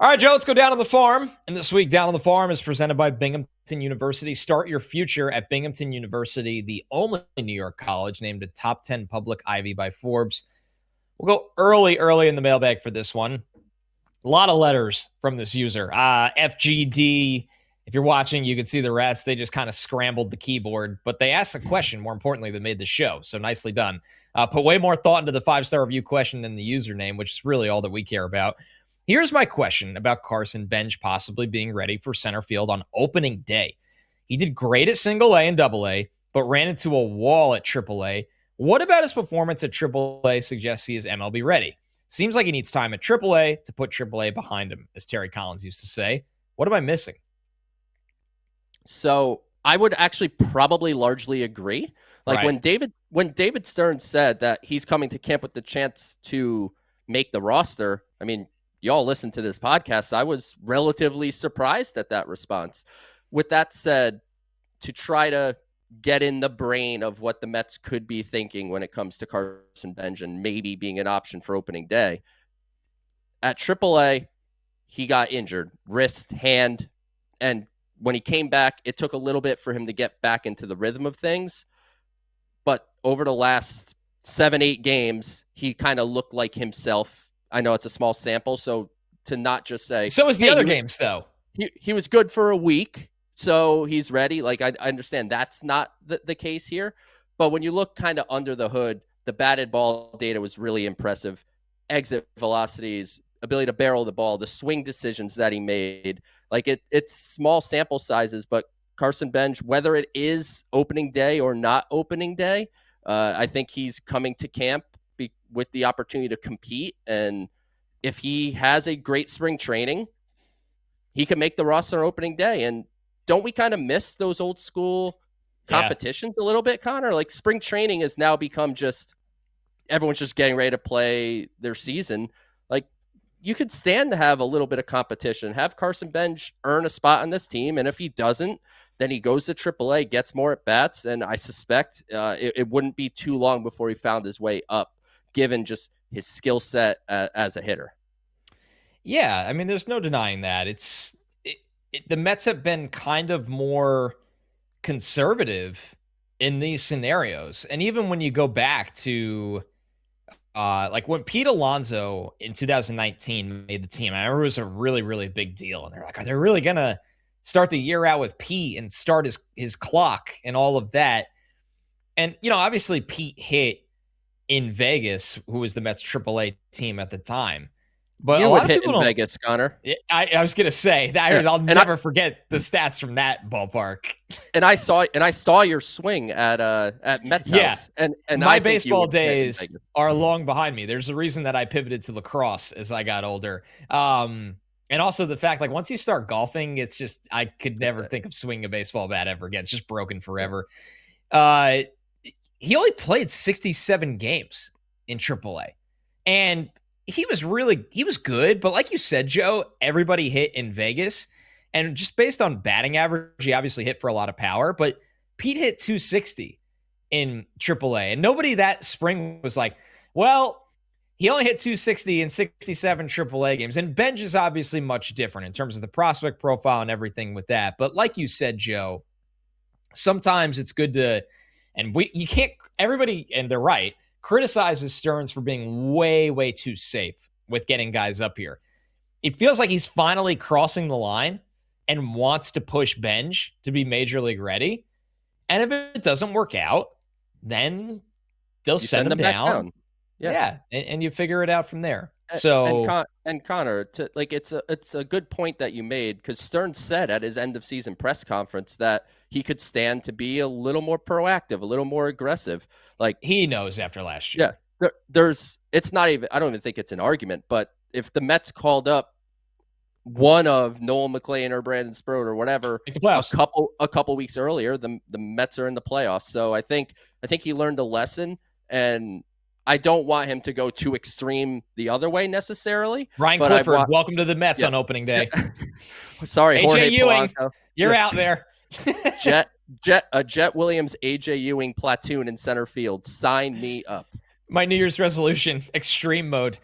All right, Joe, let's go down on the farm. And this week, Down on the Farm is presented by Binghamton University. Start your future at Binghamton University, the only New York college named a top 10 public Ivy by Forbes. We'll go early in the mailbag for this one. A lot of letters from this user. FGD. If you're watching, you can see the rest. They just kind of scrambled the keyboard, but they asked a question, more importantly, that made the show. So nicely done. Put way more thought into the 5-star review question than the username, which is really all that we care about. Here's my question about Carson Benge possibly being ready for center field on opening day. He did great at single A and double A, but ran into a wall at triple A. What about his performance at triple A suggests he is MLB ready? Seems like he needs time at triple A to put triple A behind him, as Terry Collins used to say. What am I missing? So I would actually probably largely agree. Like when David Stern said that he's coming to camp with the chance to make the roster, I mean, y'all listen to this podcast, I was relatively surprised at that response. With that said, to try to get in the brain of what the Mets could be thinking when it comes to Carson Benge and maybe being an option for opening day, at AAA, he got injured, wrist, hand, and when he came back, it took a little bit for him to get back into the rhythm of things. But over the last 7-8 games, he kind of looked like himself. I know it's a small sample, so to not just say... So is the other games, though. He was good for a week, so he's ready. Like, I understand that's not the case here. But when you look kind of under the hood, the batted ball data was really impressive. Exit velocities, ability to barrel the ball, the swing decisions that he made. Like, it's small sample sizes, but Carson Benge, whether it is opening day or not opening day, I think he's coming to camp with the opportunity to compete. And if he has a great spring training, he can make the roster on opening day. And don't we kind of miss those old school competitions a little bit, Connor? Like spring training has now become just everyone's just getting ready to play their season. Like you could stand to have a little bit of competition, have Carson Benge earn a spot on this team. And if he doesn't, then he goes to AAA, gets more at bats. And I suspect it wouldn't be too long before he found his way up, given just his skill set as a hitter. Yeah, I mean, there's no denying that. The Mets have been kind of more conservative in these scenarios. And even when you go back to like when Pete Alonso in 2019 made the team, I remember it was a really, really big deal. And they're like, are they really going to start the year out with Pete and start his clock and all of that? And, you know, obviously Pete hit in Vegas, who was the Mets AAA team at the time. But you would hit in Vegas, Connor. I was gonna say that I'll never forget the stats from that ballpark. And I saw your swing at Mets House. And my baseball days are long behind me. There's a reason that I pivoted to lacrosse as I got older. And also the fact, like, once you start golfing, it's just I could never think of swinging a baseball bat ever again. It's just broken forever. He only played 67 games in AAA. And he was good, but like you said, Joe, everybody hit in Vegas. And just based on batting average, he obviously hit for a lot of power, but Pete hit 260 in AAA. And nobody that spring was like, well, he only hit 260 in 67 AAA games. And Benge is obviously much different in terms of the prospect profile and everything with that. But like you said, Joe, sometimes it's good to, and you can't, everybody, and they're right, criticizes Stearns for being way, way too safe with getting guys up here. It feels like he's finally crossing the line and wants to push Benge to be major league ready. And if it doesn't work out, then they'll send him down. Yeah. And you figure it out from there. So and Connor, it's a good point that you made, because Stearns said at his end of season press conference that he could stand to be a little more proactive, a little more aggressive. Like he knows after last year. Yeah, it's not even. I don't even think it's an argument. But if the Mets called up one of Noel McLean or Brandon Sproat or whatever a couple weeks earlier, the Mets are in the playoffs. So I think he learned a lesson, and I don't want him to go too extreme the other way necessarily. Ryan Clifford, welcome to the Mets on opening day. Sorry, AJ Ewing, you're out there. Jet Williams, AJ Ewing platoon in center field. Sign me up. My New Year's resolution, extreme mode.